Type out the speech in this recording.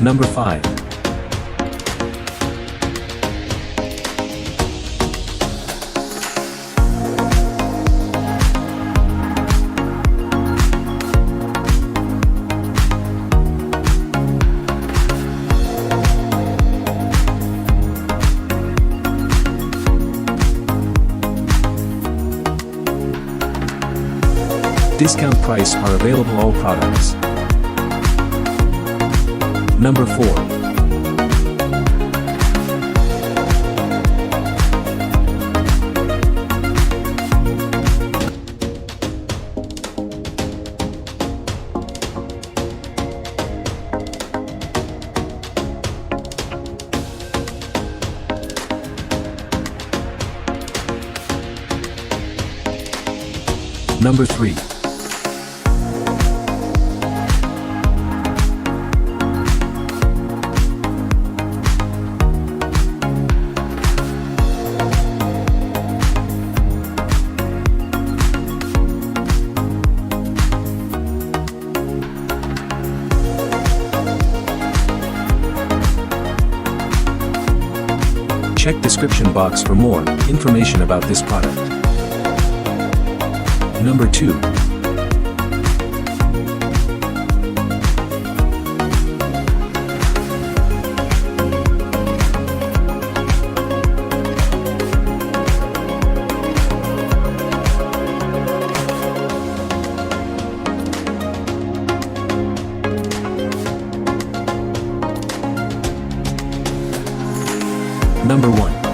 Number 5. Discount price are available all products. Number 4. Number 3. Check description box for more information about this product. Number 2. Number 1.